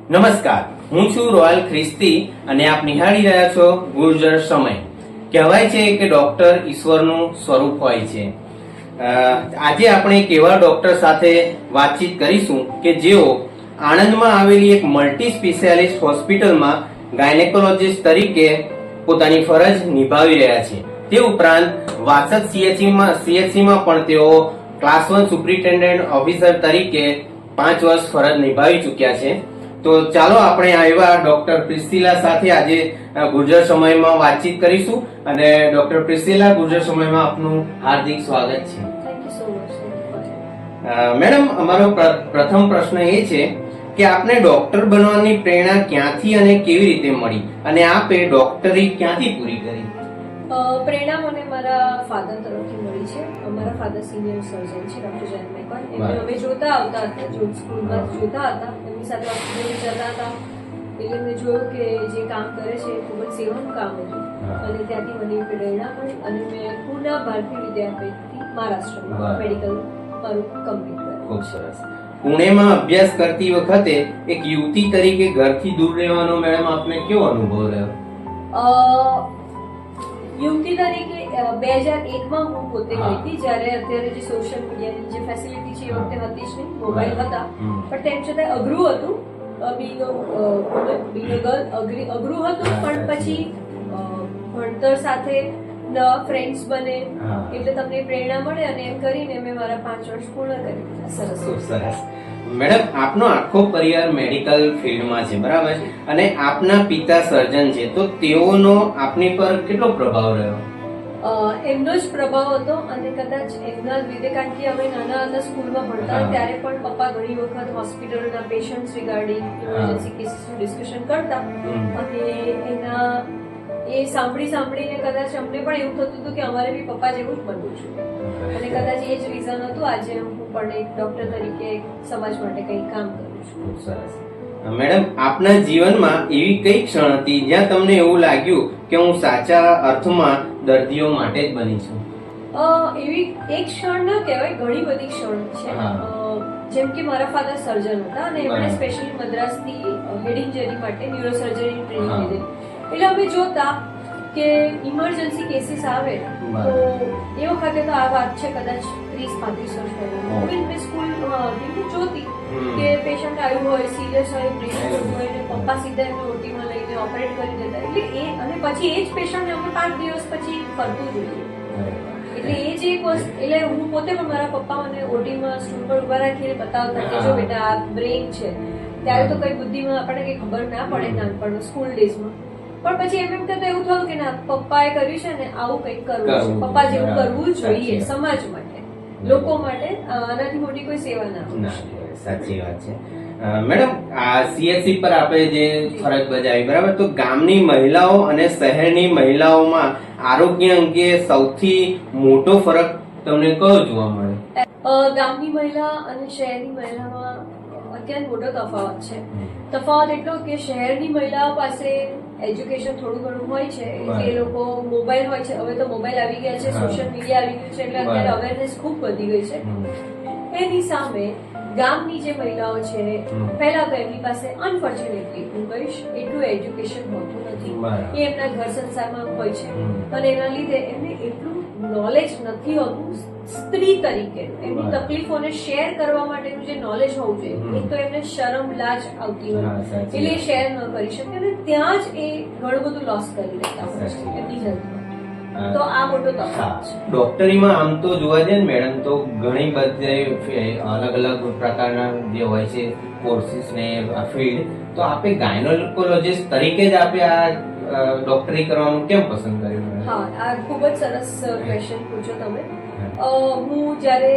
નમસ્કાર, હું છું રોયલ ખ્રિસ્તી અને આપ નિહાળી રહ્યા છો ગુર્જર સમય. કહેવાય છે કે ડોક્ટર ઈશ્વરનું સ્વરૂપ હોય છે. આજે આપણે એક એવા ડોક્ટર સાથે વાતચીત કરીશું કે જેઓ આણંદમાં આવેલી એક મલ્ટી સ્પેશિયાલિસ્ટ હોસ્પિટલમાં ગાયનેકોલોજીસ્ટ તરીકે પોતાની ફરજ નિભાવી રહ્યા છે. તે ઉપરાંત વાસદ સીએચસીમાં પણ તેઓ ક્લાસ 1 સુપ્રિન્ટેન્ડન્ટ ઓફિસર તરીકે 5 વર્ષ ફરજ નિભાવી ચૂક્યા છે. તો ચાલો આપણે આવ્યા ડોક્ટર પ્રિસ્સિલા સાથે આજે ગુર્જર સમયમાં વાતચીત કરીશું. અને ડોક્ટર પ્રિસ્સિલા, ગુર્જર સમયમાં આપનું હાર્દિક સ્વાગત છે. Thank you so much. Madam, અમારો પ્રથમ પ્રશ્ન એ છે કે આપને ડોક્ટર બનવાની પ્રેરણા ક્યાંથી અને કેવી રીતે મળી, અને આપે ડોક્ટરી ક્યાંથી પૂરી કરી? પ્રેરણા મને મારા ફાધર તરફથી મળી છે. મારા ફાધર સિનિયર સર્જન છે, ડોક્ટર જયંત મેકવાન. એમને અમે જોતા આવતા હતા, જો સ્કૂલમાં જોતા હતા, એમની સાથે હોસ્પિટલ જતા હતા, એટલે મેં જોયું કે જે કામ કરે છે એ ખૂબ જ સેવાનું કામ હતું. અને ત્યાંથી મને પ્રેરણા મળી અને મેં પૂના ભારતીય વિદ્યાપીઠથી મહારાષ્ટ્રમાં મેડિકલ મારું કમ્પ્લીટ કર્યું. ખૂબ સરસ. પુણેમાં અભ્યાસ કરતી વખતે એક યુવતી તરીકે ઘરથી દૂર રહેવાનો મેડમ આપને કેવો અનુભવ રહ્યો? યુવતી તરીકે 2001માં હું પોતે ગઈ હતી, જ્યારે અત્યારે જે સોશિયલ મીડિયાની જે ફેસિલિટી છે એ વખતે હતી જ નહીં, મોબાઈલ હતા, પણ તેમ છતાં અઘરું હતું. બીંગ ગર્લ અઘરું હતું, પણ પછી ભણતર સાથે ફ્રેન્ડ્સ બને એટલે તમને પ્રેરણા મળે અને એમ કરીને મેં મારા 5 વર્ષ પૂર્ણ કરી. સરસ, ખૂબ સરસ. મેડમ, આપનો આખો પરિવાર મેડિકલ ફિલ્ડમાં છે, બરાબર? અને આપના પિતા સર્જન છે, તો તેઓનો આપની પર કેટલો પ્રભાવ રહ્યો? એમનો જ પ્રભાવ હતો. અને કદાચ એમના લીધે, કારણ કે અમે નાના સ્કૂલમાં ભણતા ત્યારે પણ પપ્પા ઘણી વખત હોસ્પિટલના પેશન્ટ્સ રિગાર્ડિંગ ઇમરજન્સી કેસીસનું ડિસ્કશન કરતા, અને એના એ સાંભળીને કદાચ અમને પણ એવું થતું હતું કે અમારે બી પપ્પા જેવું જ બનવું છે. અને કદાચ એ જ રીઝન હતું આજે હું પણ એક ડોક્ટર તરીકે સમાજ માટે કંઈ કામ કરું છું. ખૂબ સરસ. મેડમ, આપના જીવનમાં એવી કઈ ક્ષણ હતી જ્યાં તમને એવું લાગ્યું કે હું સાચા અર્થમાં દર્દીઓ માટે જ બની છું? એવી એક ક્ષણ ન કહેવાય, ઘણી બધી ક્ષણ છે. જેમ કે મારા ફાધર સર્જન હતા અને એમણે સ્પેશિયલી મદ્રાસથી હેડ ઇન્જરી માટે ન્યુરોસર્જરી ટ્રેનિંગ લીધી. એટલે અમે જોતા કે ઇમરજન્સી કેસીસ આવે તો એ વખતે તો આ વાત છે કદાચ 30-35 વર્ષ પહેલા, મેં સ્કૂલમાં જોતી કે પેશન્ટ આવ્યું હોય, સિરિયસ હોય, બ્રેન હોય, ને પપ્પા સીધા એમને ઓટીમાં લઈને ઓપરેટ કરી દેતા. એટલે એ અને પછી એ જ પેશન્ટ અમે 5 દિવસ પછી ફરતું જોઈએ. એટલે એ જ એક વસ્તુ, એટલે હું પોતે પણ મારા પપ્પા મને ઓટીમાં સ્ટૂલ પર ઉભા રાખીને બતાવતા કે જો બેટા આ બ્રેન છે. ત્યારે તો કઈ બુદ્ધિમાં આપણને કઈ ખબર ના પડે નાનપણમાં, સ્કૂલ ડેઝમાં. પણ પછી એમ કહેતા એવું થયું કે ના, પપ્પાએ કર્યું છે ને આવું કંઈક કરવું છે, પપ્પા જેવું કરવું જોઈએ સમાજ માટે, લોકો માટે. આનાથી મોટી કોઈ સેવા ના હોય. સાચી વાત છે. મેડમ, આ સીએચસી પર આપણે જે ફરજ બજાવી, બરાબર, તો ગામની મહિલાઓ અને શહેરની મહિલાઓમાં આરોગ્ય અંગે સૌથી મોટો ફરક તમને કયો જોવા મળે? ગામની મહિલા અને શહેરની મહિલામાં અત્યંત મોટો તફાવત છે. તફાવત એટલો કે શહેરની મહિલાઓ પાસે એજ્યુકેશન થોડું ઘણું હોય છે, એ લોકો મોબાઈલ હોય છે, હવે તો મોબાઈલ આવી ગયા છે, સોશિયલ મીડિયા આવી ગયું છે, એટલે અત્યારે અવેરનેસ ખૂબ વધી ગઈ છે. એની સામે ગામની જે મહિલાઓ છે, પહેલા તો એમની પાસે અનફોર્ચ્યુનેટલી હું કહીશ એટલું એજ્યુકેશન હોતું નથી. એ એમના ઘર સંસારમાં હોય છે અને એના લીધે એમને એટલું નોલેજ નથી હોતું સ્ત્રી તરીકે. એમની તકલીફોને શેર કરવા માટેનું જે નોલેજ હોવું જોઈએ, એક તો એમને શરમ લાજ આવતી હોય એટલે એ શેર ન કરી શકે અને ત્યાં જ એ ઘણું બધું લોસ કરી લેતા હોય છે એમની હેલ્થમાં. તો આ મોટો તફાવત છે. ડોક્ટરીમાં આમ તો જોવા જઈએ ને મેડમ, તો ઘણી બધી અલગ અલગ પ્રકારના જે હોય છે કોર્સિસ ને ફિલ્ડ, તો આપે ગાયનેકોલોજીસ્ટ તરીકે જ આપે આ ડોક્ટરી કરવાનું કેમ પસંદ કર્યું? હા, આ ખૂબ જ સરસ ક્વેશ્ચન પૂછો તમે. હું જ્યારે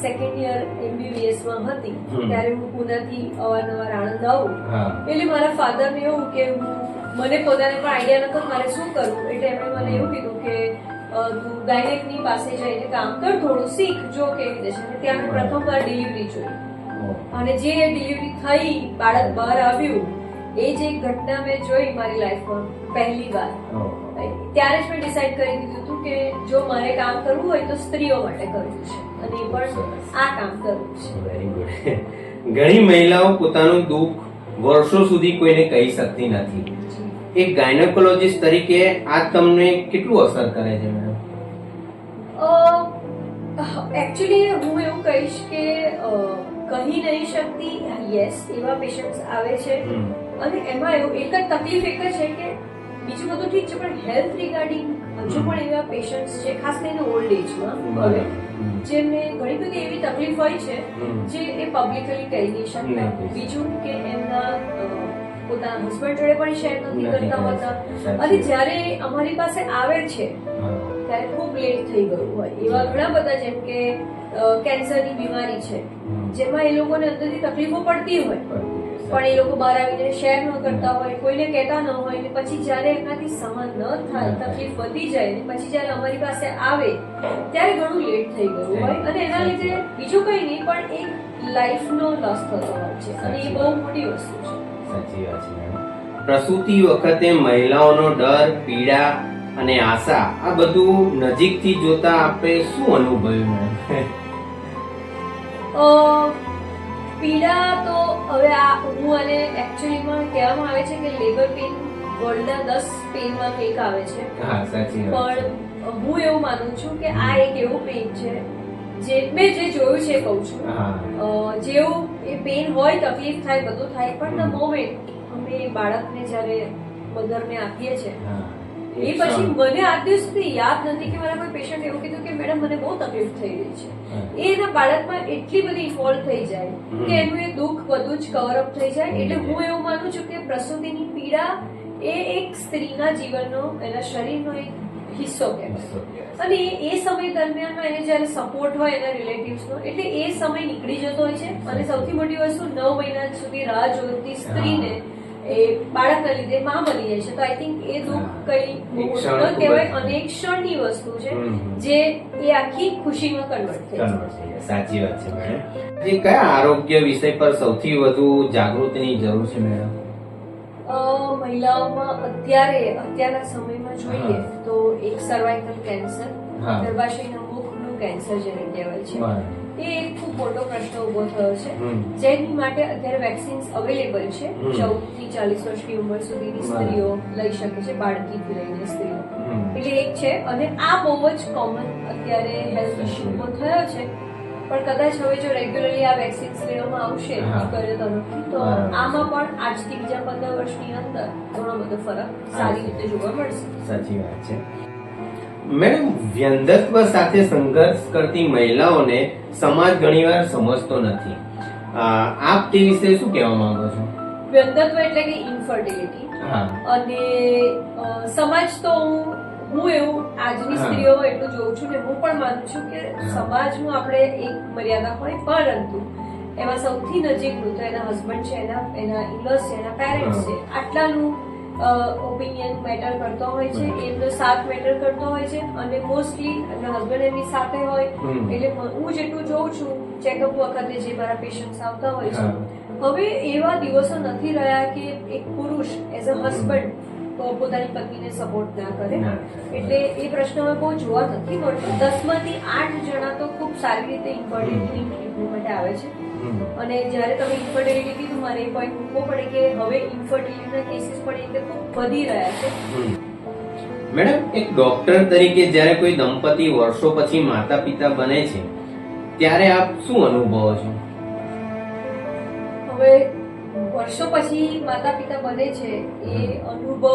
સેકન્ડ યર MBBS માં હતી ત્યારે હું પુનાથી અવારનવાર આણંદ આવું, એટલે મારા ફાધર ને એવું કે મને પોતાને પણ આઈડિયા નતો મારે શું કરવું, એટલે એમણે મને એવું કીધું કે તું ગાયનેકની પાસે જઈને કામ કર, થોડું શીખ, જો કેવી રીતે છે. ત્યાં મેં પ્રથમવાર ડિલિવરી જોઈ અને જે ડિલિવરી થઈ, બાળક બહાર આવ્યું, એ જે ઘટના મેં જોઈ મારી લાઈફમાં પહેલી વાર, ત્યારે જ મેં ડિસાઈડ કરી દીધું હતું કે જો મારે કામ કરવું હોય તો સ્ત્રીઓ માટે કરવું છે અને એ પણ આ કામ કરવું છે. Very good. ઘણી મહિલાઓ પોતાનું દુઃખ વર્ષો સુધી કોઈને કહી શકતી નથી. એક ગાયનેકોલોજીસ્ટ તરીકે આ તમને કેટલું અસર કરે છે મેડમ? એકચ્યુઅલી હું એવું કહીશ કે કહી નહીં શકતી, યસ, એવા પેશન્ટ્સ આવે છે. અને એમાં એવું એક જ તકલીફ એક જ છે કે બીજું બધું ઠીક છે, પણ હેલ્થ રિગાર્ડિંગ હજુ પણ એવા પેશન્ટ્સ છે, ખાસ કરીને ઓલ્ડ એજમાં હવે, જેમને ઘણી બધી એવી તકલીફ હોય છે જે એ પબ્લિકલી કહી નહીં શકતા. બીજું કે એમના પોતાના હસબન્ડ જોડે પણ શેર નથી કરતા હોતા, અને જ્યારે અમારી પાસે આવે છે ત્યારે ખૂબ લેટ થઈ ગયું હોય. એવા ઘણા બધા, જેમ કે કેન્સરની બીમારી છે, જેમાં એ લોકોને અંદરથી તકલીફો પડતી હોય, પણ એ લોકો બહાર આવીને શેર ન કરતા હોય, કોઈને કહેતા ન હોય, ને પછી જ્યારે એમનાથી સહન ન થાય, તકલીફ વધી જાય, ને પછી જ્યારે અમારી પાસે આવે ત્યારે ઘણું લેટ થઈ ગયું હોય, અને એના લીધે બીજું કંઈ નહીં પણ એક લાઈફનો લોસ થતો હોય છે, અને એ બહુ મોટી વસ્તુ છે. સાચી વાત છે મેડમ. પ્રસૂતિ વખતે મહિલાઓનો ડર, પીડા અને આશા, આ બધું નજીકથી જોતા આપણે શું અનુભવ્યું મેડમ? પીડા તો હવે આ હું અને એકચ્યુઅલીમાં કહેવામાં આવે છે કે લેબર પેઇન વર્લ્ડના 10 પેઇનમાં એક આવે છે. હા, સાચી વાત. પણ હું એવું માનું છું કે આ એક એવું પેઇન છે જે મેં જે જોયું છે કહું છું. જેવું એ પેઇન હોય, તકલીફ થાય, બધું થાય, પણ ધ મોમેન્ટ અમે બાળકને જ્યારે મધરને આપીએ છીએ, એ પછી મને આજ દિવસ સુધી યાદ નથી કે મારા કોઈ પેશન્ટ એવું કીધું કે મેડમ મને બહુ તકલીફ થઈ રહી છે. એ એના બાળકમાં એટલી બધી ઇન્વોલ્વ થઈ જાય કે એનું એ દુઃખ બધું જ કવર અપ થઈ જાય. એટલે હું એવું માનું છું કે પ્રસૂતિની પીડા એ એક સ્ત્રીના જીવનનો, એના શરીરનો એક હિસ્સો કહેવાય. અને એ સમય દરમિયાનમાં એને જ્યારે સપોર્ટ હોય એના રિલેટિવ્સનો, એટલે એ સમય નીકળી જતો હોય છે. અને સૌથી મોટી વસ્તુ 9 મહિના સુધી રાહ જોતી સ્ત્રીને એ બાળકના લીધે માં બની જાય છે. તો આઈ થિંક એ દુઃખ કઈ મોટું ન કહેવાય, અને એક ક્ષણની વસ્તુ છે જે એ આખી ખુશીમાં કન્વર્ટ થઈ જાય. સાચી વાત છે મેડમ. કયા આરોગ્ય વિષય પર સૌથી વધુ જાગૃતિની જરૂર છે મેડમ? મહિલાઓમાં અત્યારના સમયમાં જોઈએ તો એક સર્વાઇકલ કેન્સર, ગર્ભાશયના મુખનું કેન્સર જેને કહેવાય છે, એ એક ખૂબ મોટો પ્રશ્ન ઉભો થયો છે, જેની માટે અત્યારે વેક્સિન્સ અવેલેબલ છે. 14 થી 40 વર્ષની ઉંમર સુધીની સ્ત્રીઓ લઈ શકે છે, બાળકીથી લઈને સ્ત્રીઓ. એટલે એક છે, અને આ બહુ જ કોમન અત્યારે હેલ્થ ઇશ્યુ ઉભો થયો છે. પણ કદાચ હવે જો રેગ્યુલરલી આ વેક્સિન્સ લેવામાં આવશે કર્યો તરફથી, તો આમાં પણ આજથી બીજા 15 વર્ષની અંદર ઘણો બધો ફરક સારી રીતે જોવા મળશે. સાચી વાત છે મેડમ. વ્યંધત્વ સાથે સંઘર્ષ કરતી મહિલાઓને સમાજ ઘણીવાર સમજતો નથી. આપ તે વિશે શું કહેવા માંગો છો? વ્યંધત્વ એટલે કે ઇન્ફર્ટિલિટી, અને સમાજ તો હું એવું આજની સ્ત્રીઓમાં એટલું જોઉં છું ને હું પણ માનું છું કે સમાજનું આપણે એક મર્યાદા હોય, પરંતુ એમાં સૌથી નજીકનું તો એના હસબન્ડ છે, એના ઇનલોસ છે, એના પેરેન્ટ્સ છે. આટલાનું ઓપિનિયન મેટર કરતો હોય છે, એમનો સાથ મેટર કરતો હોય છે, અને મોસ્ટલી એમના હસબન્ડ એમની સાથે હોય. એટલે હું જેટલું જોઉં છું ચેકઅપ વખતે જે મારા પેશન્ટ્સ આવતા હોય છે, હવે એવા દિવસો નથી રહ્યા કે એક પુરુષ એઝ અ હસબન્ડ પોતાની પત્નીને સપોર્ટ ના કરે. એટલે એ પ્રશ્ન હવે બહુ જોવા નથી મળતો. 10 માંથી 8 જણા તો ખૂબ સારી રીતે ઇન્ફર્ટિલિટી ટ્રીટમેન્ટ માટે આવે છે. અને જ્યારે તમે ઇન્ફર્ટિલિટી કીધું, મારે એ પોઈન્ટ મૂકવો પડે કે હવે ઇન્ફર્ટિલિટીના કેસીસ પણ એટલે ખૂબ વધી રહ્યા છે. મેડમ, એક ડોક્ટર તરીકે જ્યારે કોઈ દંપતી વર્ષો પછી માતા પિતા બને છે ત્યારે આપ શું અનુભવો છો? હવે વર્ષો પછી માતા પિતા બને છે એ અનુભવ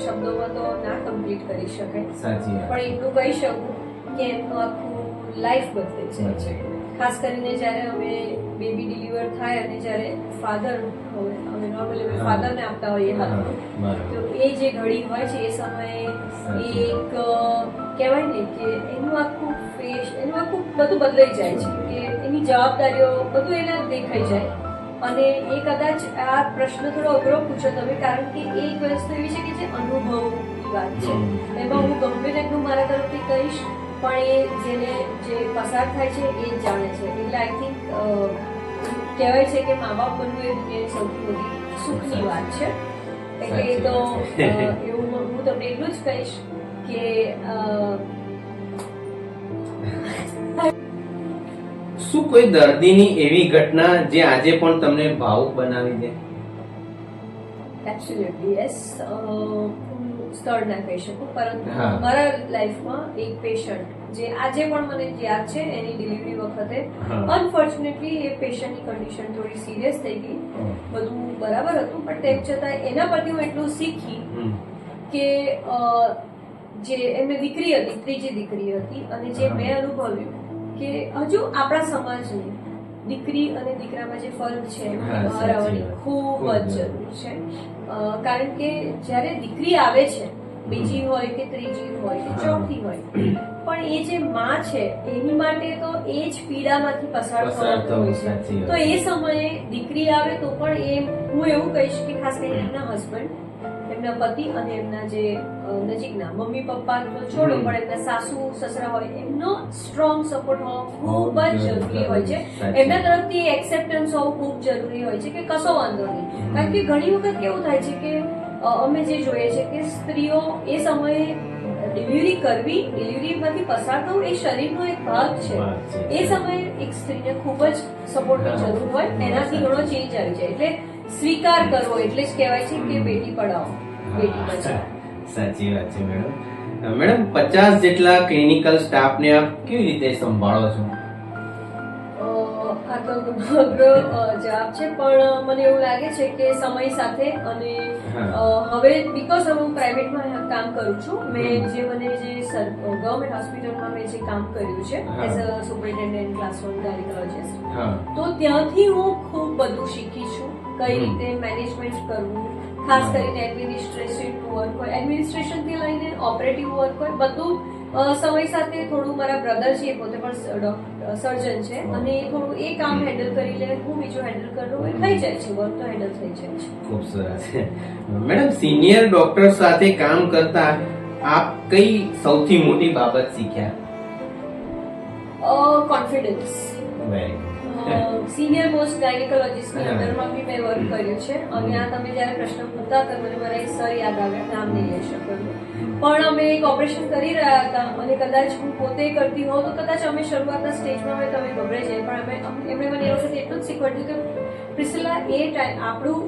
શબ્દોમાં તો ના કમ્પ્લીટ કરી શકાય. સાચી વાત. પણ એટલું કહી શકું કે એમનું આખું લાઈફ બદલે છે. ખાસ કરીને જ્યારે અમે બેબી ડિલિવર થાય અને જ્યારે ફાધર, અમે નોર્મલી ફાધરને આપતા હોઈએ હાથમાં, તો એ જે ઘડી હોય છે એ સમયે એક કહેવાય ને કે એનું આખું ફેસ, એનું આખું બધું બદલાઈ જાય છે, કે એની જવાબદારીઓ બધું એને દેખાઈ જાય. અને એ કદાચ આ પ્રશ્ન થોડો અઘરો પૂછો તમે, કારણ કે એ એક વસ્તુ એવી છે કે જે અનુભવની વાત છે. એમાં હું ગંભીર એટલું મારા તરફથી કહીશ, પણ એ જેને જે પસાર થાય છે એ જ જાણે છે. એટલે આઈ થિંક કહેવાય છે કે મા બાપ બનવું એ દુનિયાની સૌથી મોટી સુખની વાત છે. એટલે એ તો એવું હું તમને એટલું જ કહીશ કે શું કોઈ દર્દીની એવી ઘટના જે આજે પણ તમને ભાવુક બનાવી દે? Absolutely yes. સ્થળ ના કહી શકું, પરંતુ હા. મારા લાઈફમાં એક પેશન્ટ જે આજે પણ મને યાદ છે, એની ડિલિવરી વખતે હા. અનફોર્ચ્યુનેટલી એ પેશન્ટની કન્ડિશન થોડી સિરિયસ થઈ ગઈ. બધું બરાબર હતું, પણ તેમ છતાં એના પરથી હું એટલું શીખી કે જે એમને દીકરી હતી, ત્રીજી દીકરી હતી, અને જે હા. મેં અનુભવ્યું કે હજુ આપણા સમાજની દીકરી અને દીકરામાં જે ફરક છે એની હા, બહાર સાચી આવવાની વાત. ખૂબ ખૂબ જ જરૂર છે. કારણ કે જ્યારે દીકરી આવે છે, બીજી હોય કે ત્રીજી હોય કે હા. ચોથી હોય, પણ એ જે માં છે એની માટે તો એ જ પીડામાંથી પસાર પસાર થવાનું થવું, હોય છે. સાચી વાત. તો એ સમયે દીકરી આવે તો પણ એ હું એવું કહીશ કે ખાસ કરીને એમના હસબન્ડ, એમના પતિ અને એમના જે નજીકના મમ્મી પપ્પા તો છોડો, પણ એમના સાસુ સસરા હોય, એમનો સ્ટ્રોંગ સપોર્ટ હોવો ખૂબ જ જરૂરી હોય છે. એમના તરફથી એક્સેપ્ટન્સ હોવું ખૂબ જરૂરી હોય છે કે કશો વાંધો નહીં. કારણ કે ઘણી વખત કેવું થાય છે કે અમે જે જોઈએ છે કે સ્ત્રીઓ એ સમયે ડિલિવરી કરવી, ડિલિવરીમાંથી પસાર થવું એ શરીરનો એક ભાગ છે. એ સમયે એક સ્ત્રીને ખૂબ જ સપોર્ટની જરૂર હોય, એનાથી ઘણો ચેન્જ આવી જાય. એટલે સ્વીકાર કરવો એટલે જ કહેવાય છે કે બેટી પઢાઓ બેટી બચાવો. સાચી વાત છે મેડમ. મેડમ 50 જેટલા ક્લિનિકલ સ્ટાફને આપ કેવી રીતે સંભાળો છો? આ તો અઘરો જવાબ છે, પણ મને એવું લાગે છે કે સમય સાથે અને હવે બીકોઝ હું પ્રાઇવેટમાં કામ કરું છું, મેં જે ગવર્મેન્ટ હોસ્પિટલમાં મેં જે કામ કર્યું છે as a superintendent class 1 gynaecologist, તો ત્યાંથી હું ખૂબ બધું શીખી છું. કઈ રીતે મેનેજમેન્ટ કરવું, ખાસ કરીને એડમિનિસ્ટ્રેશન વર્ક હોય, એડમિનિસ્ટ્રેશન થી લઈને ઓપરેટિવ વર્ક હોય, બધું સમય સાથે થોડું મારા બ્રધર છે, એ પોતે પણ સર્જન છે, અને થોડું એ કામ હેન્ડલ કરી લે, હું બીજું હેન્ડલ કરું, એ થઈ જાય છે, વર્ક તો હેન્ડલ થઈ જાય છે. ખૂબ સરસ. મેડમ, સિનિયર ડોક્ટર સાથે કામ કરતા આપ કઈ સૌથી મોટી બાબત શીખ્યા? કોન્ફિડન્સ. વેરી સિનિયર મોસ્ટ ગાયનેકોલોજિસ્ટની અંડરમાં બી મેં વર્ક કર્યું છે, અને આ તમે જ્યારે પ્રશ્ન પૂછતા હતા મને મારા એક સર યાદ આવ્યા, નામ નહીં લઈ શકું, પણ અમે એક ઓપરેશન કરી રહ્યા હતા, અને કદાચ હું પોતે કરતી હોઉં તો કદાચ અમે શરૂઆતના સ્ટેજમાં અમે તમે ગભરાઈ જાય, પણ એમણે મને એ વખતે એટલું જ શીખવાડ્યું કે પ્રિસિલા, એ ટાઈમ આપણું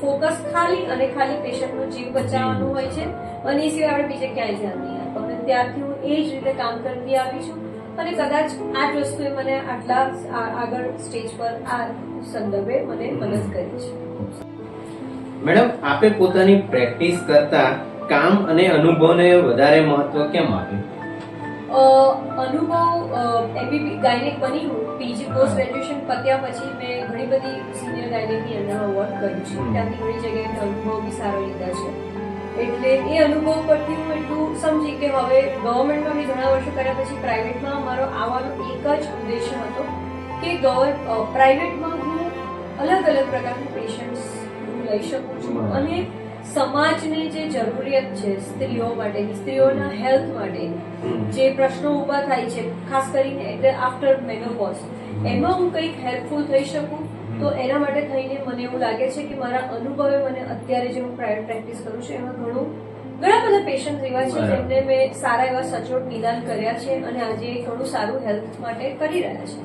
ફોકસ ખાલી અને ખાલી પેશન્ટનો જીવ બચાવવાનું હોય છે, અને એ સિવાય આપણે બીજે ક્યાંય ધ્યાન નહીં આપવું. અને ત્યારથી હું એ જ રીતે કામ કરતી આવી છું, અને કદાચ આ જ વસ્તુએ મને આટલા આગળ સ્ટેજ પર આ સંદર્ભે મને મદદ કરી છે. મેડમ, આપે પોતાની પ્રેક્ટિસ કરતા કામ અને અનુભવને વધારે મહત્વ કેમ આપ્યું? અનુભવ એમબીબી ગાયનેક બની હું પીજી પોસ્ટ ગ્રેજ્યુએશન પત્યા પછી મેં ઘણી બધી સિનિયર ગાયનેકની અંડરમાં વર્ક કર્યું છે, ત્યાંથી ઘણી જગ્યાએ અનુભવ બી સારો લીધા છે. એટલે એ અનુભવ પરથી હું એટલું સમજી કે હવે ગવર્મેન્ટમાં બી ઘણા વર્ષો કર્યા પછી પ્રાઇવેટમાં મારો આવવાનો એક જ ઉદ્દેશ્ય હતો કે પ્રાઇવેટમાં હું અલગ અલગ પ્રકારના પેશન્ટ્સ લઈ શકું છું, અને સમાજને જે જરૂરિયાત છે સ્ત્રીઓ માટેની, સ્ત્રીઓના હેલ્થ માટેની જે પ્રશ્નો ઊભા થાય છે, ખાસ કરીને એટલે આફ્ટર મેનોપોઝ, એમાં હું કંઈક હેલ્પફુલ થઈ શકું. તો એના માટે થઈને મને એવું લાગે છે કે મારા અનુભવે મને અત્યારે જે હું પ્રાઇવેટ પ્રેક્ટિસ કરું છું એમાં ઘણા બધા પેશન્ટ એવા છે જેમને મેં સારા એવા સચોટ નિદાન કર્યા છે, અને આજે ઘણું સારું હેલ્થ માટે કરી રહ્યા છે.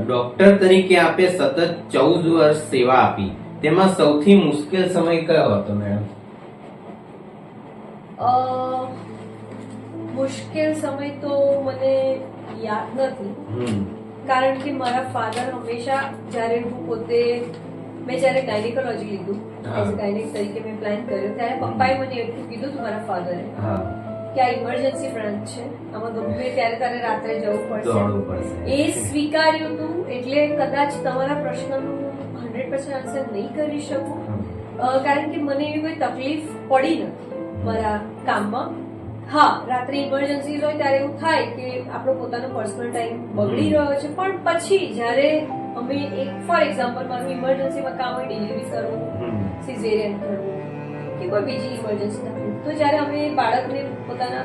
ડોક્ટર તરીકે આપે સતત 14 વર્ષ સેવા આપી, તેમાં સૌથી મુશ્કેલ સમય કયો હતો મેડમ? મુશ્કેલ સમય તો મને યાદ નથી, કારણ કે મારા ફાધર હંમેશા જ્યારે મેં જ્યારે ગાયનેકોલોજી લીધું એઝ ગાયનેક તરીકે મેં પ્લાન કર્યો, ત્યારે પપ્પાએ મને એટલું કીધું હતું મારા ફાધરે કે આ ઇમરજન્સી બ્રાન્ચ છે, આમાં ગમે ત્યારે તારે રાત્રે જવું પડશે. એ સ્વીકાર્યું હતું. એટલે કદાચ તમારા પ્રશ્નનું 100% આન્સર નહીં કરી શકું, કારણ કે મને એવી કોઈ તકલીફ પડી નથી મારા કામમાં. હા, રાત્રે ઇમરજન્સી હોય ત્યારે એવું થાય કે આપણો પોતાનો પર્સનલ ટાઈમ બગડી રહ્યો છે, પણ પછી જ્યારે અમે ફોર એક્ઝામ્પલ મારું ઇમરજન્સીમાં કામ હોય, ડિલિવરી કરવું, સિઝેરિયન કરવું કે કોઈ બીજી ઇમરજન્સી તકલીફ, તો જ્યારે અમે બાળકને પોતાના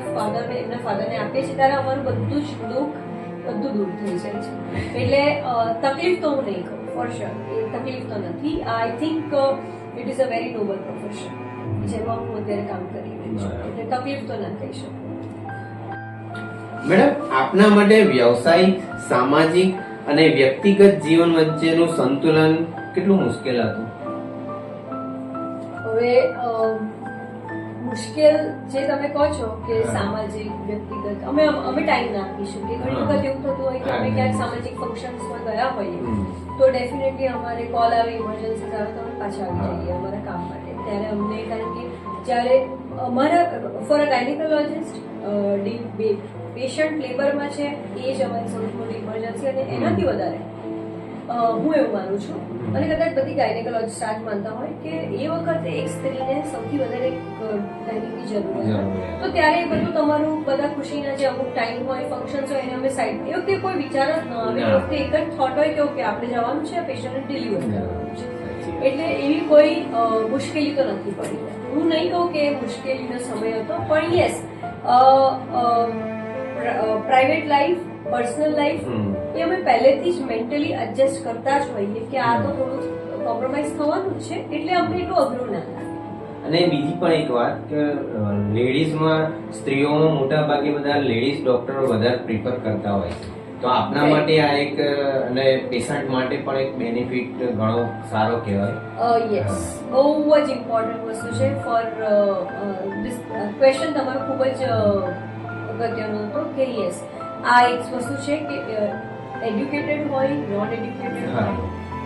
એમના ફાધરને આપીએ છીએ ત્યારે અમારું બધું જ દુઃખ બધું દૂર થઈ જાય છે. એટલે તકલીફ તો હું નહીં કહું, ફોર શ્યોર એ તકલીફ તો નથી. I think it is a very noble profession જેમાં હું અત્યારે કામ કરી રહી છું, એટલે તકલીફ તો ના કહી શકું. મેડમ, આપના માટે વ્યવસાયિક સામાજિક અને વ્યક્તિગત જીવન વચ્ચેનું સંતુલન કેટલું મુશ્કેલ હતું? હવે મુશ્કેલ જે તમે કહો છો કે સામાજિક વ્યક્તિગત અમે ટાઈમ ના આપી શકીએ. ઘણી વખત એવું થતું હોય કે અમે ક્યાંક સામાજિક ફંક્શન્સમાં ગયા હોઈએ તો ડેફિનેટલી અમારે કોલ આવે, ઇમરજન્સી આવે તો અમે પાછા આવી જઈએ અમારા કામ માટે. ત્યારે અમને, કારણ કે જ્યારે અમારા ફોર અ ગાયનેકોલોજિસ્ટ પેશન્ટ લેબરમાં છે એ જ અમારી સૌથી મોટી ઇમરજન્સી, અને એનાથી વધારે હું એવું માનું છું અને કદાચ બધી ગાયનેકોલોજીસ્ટ આ જ માનતા હોય કે એ વખતે એક સ્ત્રીને સૌથી વધારે ટાઈમની જરૂર હોય. તો ત્યારે એ બધું તમારું બધા ખુશીના જે અમુક ટાઈમ હોય, ફંક્શન્સ હોય, એને અમે સાઈડ, એ વખતે કોઈ વિચાર જ ન આવે. એ વખતે એક જ થોટ હોય કે ઓકે આપણે જવાનું છે, પેશન્ટને ડિલિવર કરવાનું છે. એટલે એવી કોઈ મુશ્કેલી તો નથી પડી. હું નહીં કહું કે મુશ્કેલીનો સમય હતો, પણ yes private life, personal life એ અમે પહેલેથી જ મેન્ટલી એડજસ્ટ કરતા જ હોઈએ કે આ તો થોડું કોમ્પ્રોમાઇઝ થવાનું જ છે, એટલે અમને એટલું અઘરું ના થાય. અને બીજી પણ એક વાત કે લેડીઝમાં, સ્ત્રીઓમાં મોટા ભાગે બધા લેડીઝ ડોક્ટરો વધારે પ્રિફર કરતા હોય છે. તો આપના માટે આ એક, અને પેશન્ટ માટે પણ એક બેનિફિટ ઘણો સારો કહેવાય. યસ, બહુ જ ઇમ્પોર્ટન્ટ વસ્તુ છે. ફોર ધીસ ક્વેશ્ચન તમારો ખૂબ જ અગત્યનો હતો કે યસ, આ એક વસ્તુ છે કે એડ્યુકેટેડ હોય, નોન એડ્યુકેટેડ હોય,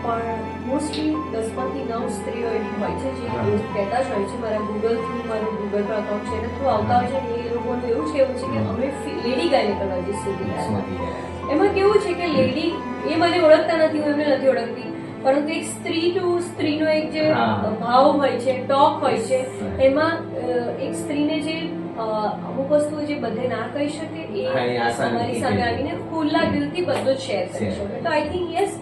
પણ મોસ્ટલી 10માંથી 9 સ્ત્રીઓ એવી હોય છે જે એવું કહેતા જ હોય છે. મારું ગૂગલ પર અકાઉન્ટ છે એના થ્રુ આવતા હોય છે. એ લોકોનું એવું જ કહેવું છે કે અમે લેડી ગાયનેકોલોજીસ્ટ સુધી ગયા. એમાં કેવું છે કે લેડી એ મને ઓળખતા નથી, હું એમને નથી ઓળખતી, પરંતુ એક સ્ત્રી ટુ સ્ત્રીનો એક જે ભાવ હોય છે, ટોક હોય છે, એમાં એક સ્ત્રીને જે અમુક વસ્તુ જે બધે ના કહી શકે એ અમારી સામે આવીને ખુલ્લા દિલથી બધું જ શેર કરી શકે. તો આઈ થિંક યસ,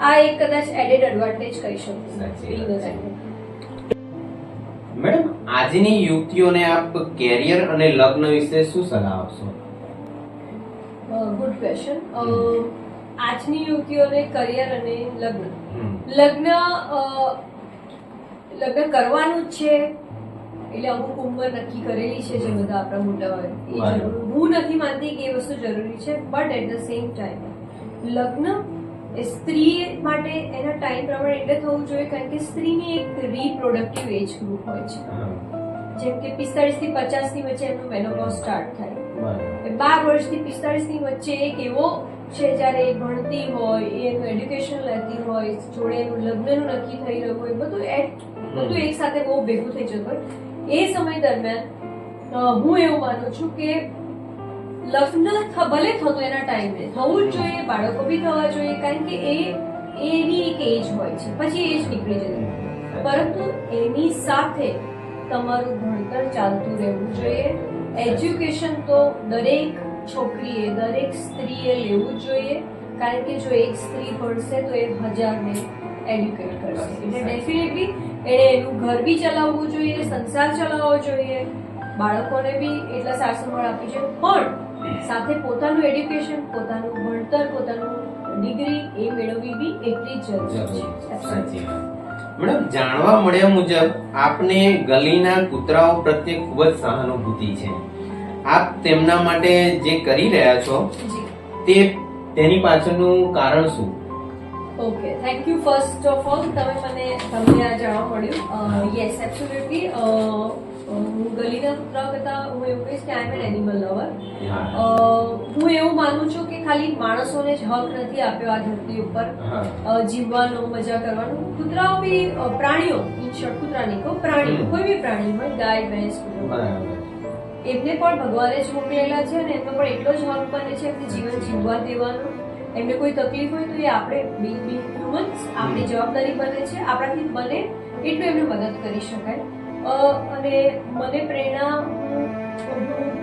આ એક કદાચ એડેડ એડવાન્ટેજ કહી શકું. મેડમ, આજની યુવતીઓને આપ કેરિયર અને લગ્ન વિશે શું સલાહ આપશો? Good question. આજની યુવતીઓને કરિયર અને લગ્ન કરવાનું જ છે, એટલે અમુક ઉંમર નક્કી કરેલી છે જે બધા આપણા મોટા હોય એ જરૂર. હું નથી માનતી કે એ વસ્તુ જરૂરી છે, but at the same time લગ્ન એ સ્ત્રી માટે એના ટાઈમ પ્રમાણે એટલે થવું જોઈએ, કારણ કે સ્ત્રીની એક રીપ્રોડક્ટિવ એજ ગ્રુપ હોય છે. જેમ કે 45 થી 50 ની વચ્ચે એમનું મેનોપોઝ સ્ટાર્ટ થાય. 12 વર્ષથી 45 ની વચ્ચે એક એવો છે જ્યારે એ ભણતી હોય, એનું એડ્યુકેશન લેતી હોય, જોડે એનું લગ્નનું નક્કી થઈ રહ્યું હોય, બધું એક સાથે બહુ ભેગું થઈ જતું હોય. એ સમય દરમિયાન હું એવું માનું છું કે લગ્ન ભલે થતું એના ટાઈમે થવું જ જોઈએ, બાળકો બી થવા જોઈએ, કારણ કે એની એક એજ હોય છે, પછી એજ નીકળી જતી. પરંતુ એની સાથે તમારું ભણતર ચાલતું રહેવું જોઈએ. એજ્યુકેશન તો દરેક છોકરીએ, દરેક સ્ત્રીએ લેવું જ જોઈએ, કારણ કે જો એક સ્ત્રી ભણશે તો એ 1000ને એડ્યુકેટ કરશે. એટલે ડેફિનેટલી એણે એનું ઘર બી ચલાવવું જોઈએ, સંસાર ચલાવવો જોઈએ, બાળકોને બી એટલા સાર સંભાળ આપવી જોઈએ, પણ સાથે પોતાનું એડ્યુકેશન, પોતાનું ભણતર, પોતાનું ડિગ્રી એ મેળવવી બી એટલી જ જરૂરી છે. મેડમ, જાણવા મળ્યા મુજબ આપને ગલીના કૂતરાઓ પ્રત્યે ખૂબ જ સહાનુભૂતિ છે. આપ તેમના માટે જે કરી રહ્યા છો તેની પાછળનું કારણ શું? Okay, thank you first of all, તમને આ જાણવા મળ્યું. Yes, absolutely. હું ગલીના કૂતરા કરતા હું એવું કહીશ કે આઈ એમ એન એનિમલ લવર. હું એવું માનું છું કે ખાલી માણસોને જ હક નથી આપ્યો આ ધરતી ઉપર જીવવાનો, મજા કરવાનો. કૂતરાઓ બી પ્રાણીઓ, ઇન શોર્ટ કૂતરા નહીં કહું, પ્રાણીઓ, કોઈ બી પ્રાણી હોય, ગાય, ભેંસ, એમને પણ ભગવાને જ મોકલેલા છે અને એમનો પણ એટલો જ હક બને છે એમને જીવન જીવવા દેવાનો. એમને કોઈ તકલીફ હોય તો એ આપણે બિંગ હ્યુમન્સ, આપણી જવાબદારી બને છે, આપણાથી બને એટલું એમને મદદ કરી શકાય. અને મને પ્રેરણા, હું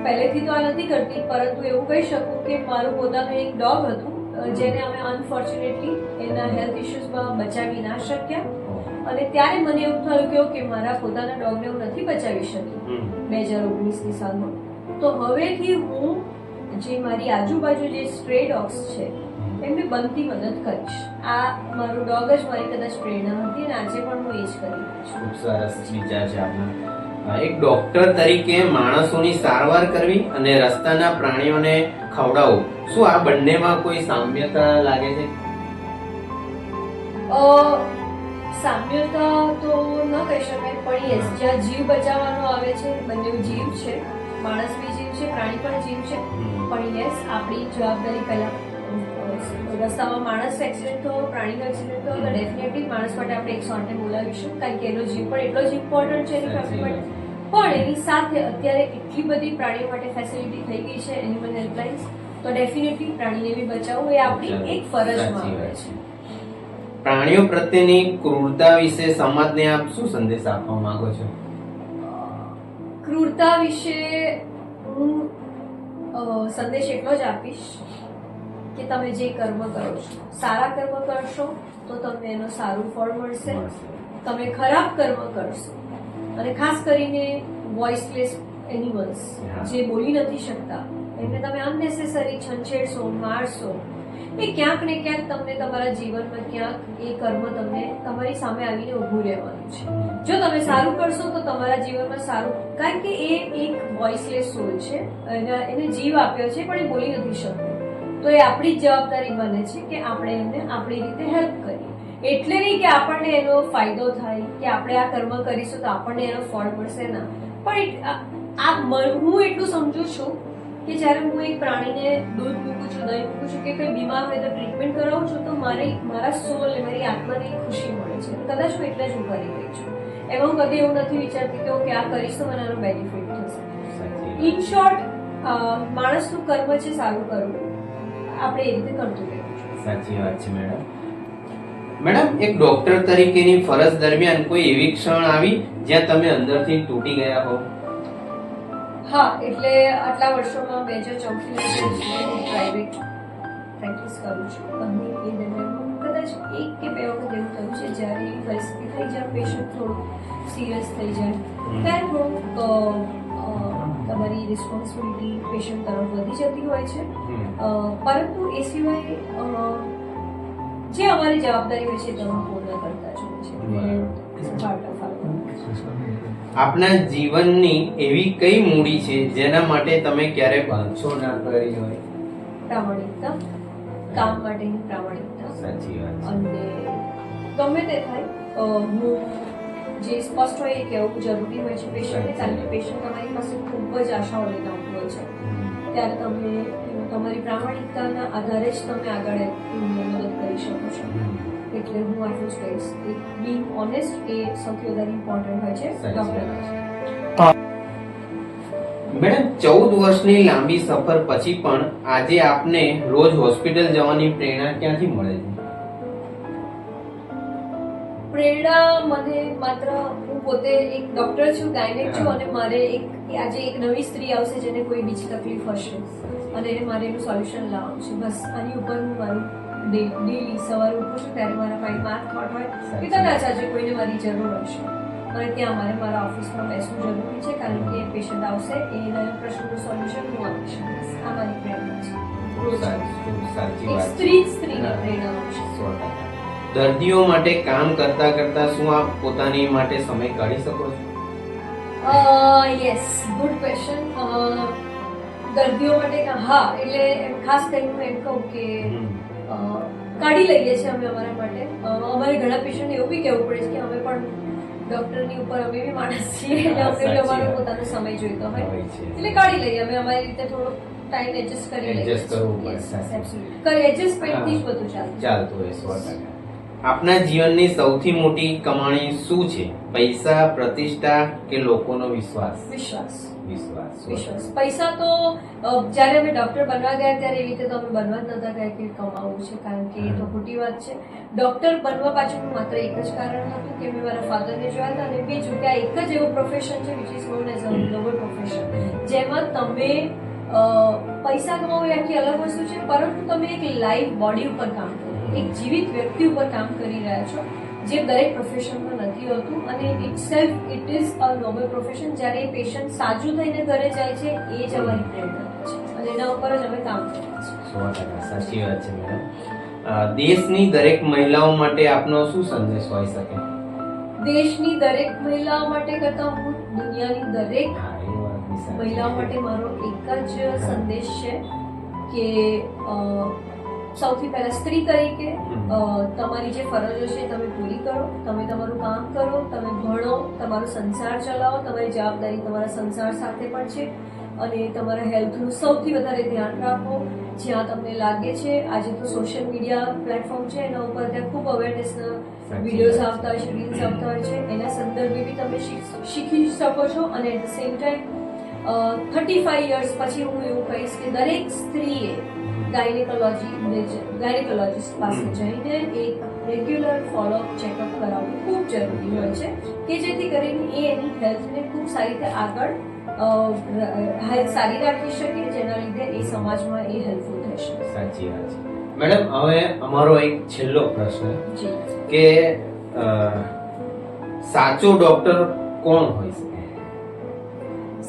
પહેલેથી તો આ નથી કરતી, પરંતુ એવું કહી શકું કે મારું પોતાનું એક ડોગ હતું જેને અમે અનફોર્ચ્યુનેટલી એના હેલ્થ ઇશ્યુઝમાં બચાવી ના શક્યા. અને ત્યારે મને એવું થયું કે મારા પોતાના ડોગને હું નથી બચાવી શકી 2019ની સાલમાં. તો હવેથી હું જે મારી આજુબાજુ જે સ્ટ્રે ડોગ્સ છે એમને બનતી મદદ કરીશ. આ મારું ડોગ જ મારી કદાચ પ્રેરણા હતી અને આજે પણ હું એ જ કરી રહી છું. ખૂબ સરસ વિચાર છે આપનો. એક ડોક્ટર તરીકે માણસોની સારવાર કરવી અને રસ્તાના પ્રાણીઓને ખવડાવવું શું આ બંનેમાં કોઈ સામ્યતા લાગે છે? સામ્યતા તો ન કહી શકાય, પણ યસ, જ્યાં જીવ બચાવવાનો આવે છે, બંને જીવ છે, માણસ બી જીવ છે, પ્રાણી પણ જીવ છે, પણ યસ, આપણી જવાબદારી પહેલા રસ્તામાં માણસ એક્સિડન્ટ થયો, પ્રાણીનો એક્સિડન્ટ થયો તો ડેફિનેટલી માણસ માટે આપણે 108 ને બોલાવીશું, કારણ કે એનો જીવ પણ એટલો જ ઇમ્પોર્ટન્ટ છે એની ફેમિલી માટે. પણ એની સાથે અત્યારે એટલી બધી પ્રાણીઓ માટે ફેસિલિટી થઈ ગઈ છે, એનિમલ હેલ્પલાઇન્સ, તો ડેફિનેટલી પ્રાણીને બી બચાવવું એ આપણી એક ફરજમાં આવે છે. પ્રાણીઓ પ્રત્યેની ક્રૂરતા વિશે સમાજને આપ શું સંદેશ આપવા માંગો છો? ક્રૂરતા વિશે હું સંદેશ એટલો જ આપીશ કે તમે જે કર્મ કરો છો, સારા કર્મ કરશો તો તમને એનું સારું ફળ મળશે. તમે ખરાબ કર્મ કરશો, અને ખાસ કરીને વોઇસલેસ એનિમલ્સ જે બોલી નથી શકતા, એમને તમે અનનેસેસરી છંછેડશો, મારશો, એ ક્યાંક ને ક્યાંક તમને તમારા જીવનમાં ક્યાંક એ કર્મ તમને તમારી સામે આવીને ઊભું રહેવાનું છે. જો તમે સારું કરશો તો તમારા જીવનમાં સારું, કારણ કે એ એક વોઇસલેસ સોલ છે, એને જીવ આપ્યો છે પણ એ બોલી નથી શકતો, તો એ આપણી જ જવાબદારી બને છે કે આપણે એમને આપણી રીતે હેલ્પ કરીએ. એટલે નહીં કે આપણને એનો ફાયદો થાય કે આપણે આ કર્મ કરીશું તો આપણને એનો ફળ મળશે, ના, પણ હું એટલું સમજુ છું કે જ્યારે હું એક પ્રાણીને દૂધ મૂકું છું, દહીં મૂકું છું, કે કંઈ બીમાર હોય તો ટ્રીટમેન્ટ કરાવું છું, તો મારા સોલ, મારી આત્માને ખુશી મળે છે. કદાચ હું એટલે જ હું કરી રહી છું. એમાં હું કદી એવું નથી વિચારતી કે ઓકે આ કરીશ તો મને આનો બેનિફિટ થશે. ઇન શોર્ટ, માણસનું કર્મ છે સારું કરવું, આપણે એ રીતે કરતું રહેવું છે. સાચી વાત છે મેડમ. મેડમ, એક ડોક્ટર તરીકેની ફરજ દરમિયાન કોઈ એવી ક્ષણ આવી જ્યાં તમે અંદરથી તૂટી ગયા હો? હા, એટલે આટલા વર્ષોમાં 2014 હું પ્રાઇવેટ પ્રેક્ટિસ કરું છું, અને એ દરમિયાન કદાચ 1 કે 2 વખત એવું થયું છે જ્યારે એવી પરિસ્થિતિ થઈ જાય, પેશન્ટ થોડું સિરિયસ થઈ જાય, ત્યારે થોડુંક તમારી રિસ્પોન્સિબિલિટી પેશન્ટ તરફ વધી જતી હોય છે. પરંતુ એ સિવાય જે અમારી જવાબદારી હોય છે તે અમે પૂર્ણ કરતા જ હોય છે. આપના જીવનની એવી કઈ મૂડી છે જેના માટે તમે ક્યારે બાંધછોડ ના કરી હોય? પ્રામાણિકતા, કામ માટેની પ્રામાણિકતા. સાચી વાત. અને ગમે તે થાય, હું જે સ્પષ્ટ હોય એ કહેવું જરૂરી હોય છે પેશન્ટને, કારણ કે પેશન્ટ તમારી પાસે ખૂબ જ આશાઓ લઈને આવતું હોય છે, ત્યારે તમે તમારી પ્રામાણિકતાના આધારે જ તમે આગળ એમને મદદ કરી શકો છો. એટલે હું આટલું જ કહીશ કે બીંગ ઓનેસ્ટ એ સૌથી વધારે ઇમ્પોર્ટન્ટ હોય છે ડોક્ટર. મેડમ, 14 વર્ષની લાંબી સફર પછી પણ આજે આપને રોજ હોસ્પિટલ જવાની પ્રેરણા ક્યાંથી મળે છે? પ્રેરણા મને માત્ર, હું પોતે એક ડોક્ટર છું, ગાયનેક છું, અને મારે આજે એક નવી સ્ત્રી આવશે જેને કોઈ બીજી તકલીફ હશે અને મારે એનું સોલ્યુશન લાવવાનું છે, બસ આની ઉપર હું મારું ડેલી સવારે ઉઠું છું ત્યારે મારા માઇન્ડમાં આ થોટ હોય કે કદાચ આજે કોઈને મારી જરૂર હશે, અને ત્યાં મારે મારા ઓફિસમાં બેસવું જરૂરી છે, કારણ કે પેશન્ટ આવશે, એના પ્રશ્નનું સોલ્યુશન હું આપીશ. આ મારી પ્રેરણા છે. સાચી એક વાત. સ્ત્રીની પ્રેરણા છે. દર્દીઓ માટે કામ કરતા કરતા શું આપ પોતાની માટે સમય કાઢી શકો છો? Yes, good question. દર્દીઓ માટે હા, એટલે ખાસ કરીને હું એમ કહું કે કાઢી લઈએ છીએ અમે અમારા માટે. અમારે ઘણા પેશન્ટ એવું બી કહેવું પડે છે કે અમે પણ ડોક્ટરની ઉપર અમે બી માણસ છીએ, એટલે અમને બી અમારો પોતાનો સમય જોઈતો હોય, એટલે કાઢી લઈએ અમે અમારી રીતે થોડો ટાઈમ એડજસ્ટ કરી લઈએ. એડજસ્ટમેન્ટથી જ બધું ચાલતું હોય. 100%. આપના જીવનની સૌથી મોટી કમાણી શું છે? પૈસા, પ્રતિષ્ઠા કે લોકોનો વિશ્વાસ? વિશ્વાસ. વિશ્વાસ. પૈસા તો જ્યારે અમે ડોક્ટર બનવા ગયા ત્યારે એવી રીતે તો અમે બનવા જ નતા ગયા કે કમાવું છે, કારણ કે એ તો ખોટી વાત છે. ડોક્ટર બનવા પાછળનું માત્ર એક જ કારણ હતું કે મેં મારા ફાધરને જોયા હતા, અને બીજું કે આ એક જ એવું પ્રોફેશન છે which is known as a noble profession, જેમાં તમે પૈસા કમાવો એ આખી અલગ વસ્તુ છે, પરંતુ તમે એક લાઈવ બોડી ઉપર કામ કરો, એક જીવિત વ્યક્તિ ઉપર કામ કરી રહ્યા છો, જે દરેક પ્રોફેશનમાં નથી હોતું, અને it is a noble profession. જ્યારે એ પેશન્ટ સાજું થઈને ઘરે જાય છે, એ જ અમારી પ્રેરણા છે, અને એના ઉપર જ અમે કામ કરીએ છીએ. 100%. સાચી વાત છે મેડમ. દેશની દરેક મહિલાઓ માટે આપનો શું સંદેશ હોઈ શકે? દેશની દરેક મહિલાઓ માટે કરતા હું દુનિયાની દરેક મહિલાઓ માટે મારો એક જ સંદેશ છે કે સૌથી પહેલા સ્ત્રી તરીકે તમારી જે ફરજો છે તમે પૂરી કરો, તમે તમારું કામ કરો, તમે ભણો, તમારો સંસાર ચલાવો, તમારી જવાબદારી તમારા સંસાર સાથે પણ છે અને તમારા હેલ્થનું સૌથી વધારે ધ્યાન રાખો. જ્યાં તમને લાગે છે, આજે તો સોશિયલ મીડિયા પ્લેટફોર્મ છે એના ઉપર ત્યાં ખૂબ અવેરનેસના વિડીયોઝ આવતા હોય છે, રીલ્સ આવતા હોય છે, એના સંદર્ભે બી તમે શીખી શકો છો. અને at the same time 35 years પછી હું એવું કહીશ કે દરેક સ્ત્રીએ ગાયનેકોલોજીસ્ટ પાસે જઈને એક રેગ્યુલર ફોલોઅપ ચેકઅપ કરાવવું ખૂબ જરૂરી હોય છે કે જેથી કરીને એ એની હેલ્થને ખૂબ સારી રીતે આગળ હેલ્થ સારી રાખી શકે, જેના લીધે એ સમાજમાં એ હેલ્પફુલ થઈ શકે. સાચી વાત છે. મેડમ, હવે અમારો એક છેલ્લો પ્રશ્ન કે સાચો ડોક્ટર કોણ હોય શકે?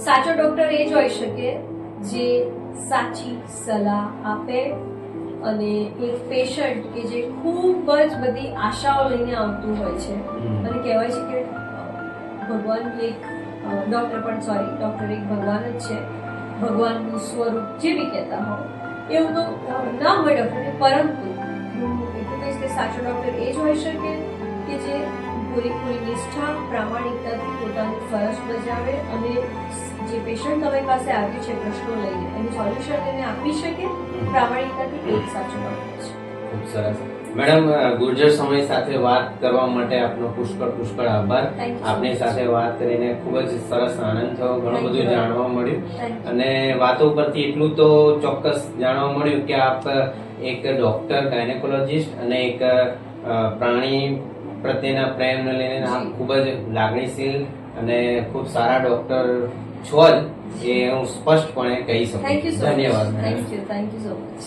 સાચો ડોક્ટર એ જ હોઈ શકે જે સાચી સલાહ આપે અને એક પેશન્ટ કે જે ખૂબ જ બધી આશાઓ લઈને આવતું હોય છે અને કહેવાય છે કે ભગવાન એક ડોક્ટર એક ભગવાન જ છે, ભગવાનનું સ્વરૂપ જે બી કહેતા હોય એવું તો ના હોય ડોક્ટરને, પરંતુ હું એટલું કહીશ કે સાચો ડોક્ટર એ જ હોઈ શકે કે જે પૂરેપૂરી નિષ્ઠા પ્રામાણિકતાથી પોતાની ફરજ બજાવે અને જે પેશન્ટ તમારી પાસે આવ્યું છે પ્રશ્નો લઈને એનું સોલ્યુશન એને આપી શકે પ્રામાણિકતાથી, એક સાચો ડોક્ટર છે. ખૂબ સરસ. મેડમ, ગુર્જર સમય સાથે વાત કરવા માટે આપનો પુષ્કળ આભાર. આપની સાથે વાત કરીને ખૂબ જ સરસ આનંદ થયો, ઘણું બધું જાણવા મળ્યું અને વાતો પરથી એટલું તો ચોક્કસ જાણવા મળ્યું કે આપ એક ડોક્ટર ગાયનેકોલોજીસ્ટ અને એક પ્રાણી પ્રત્યેના પ્રેમને લઈને આપ ખૂબ જ લાગણીશીલ અને ખૂબ સારા ડોક્ટર છો જ, એ હું સ્પષ્ટપણે કહી શકું. Thank you so much. ધન્યવાદ. Thank you so much.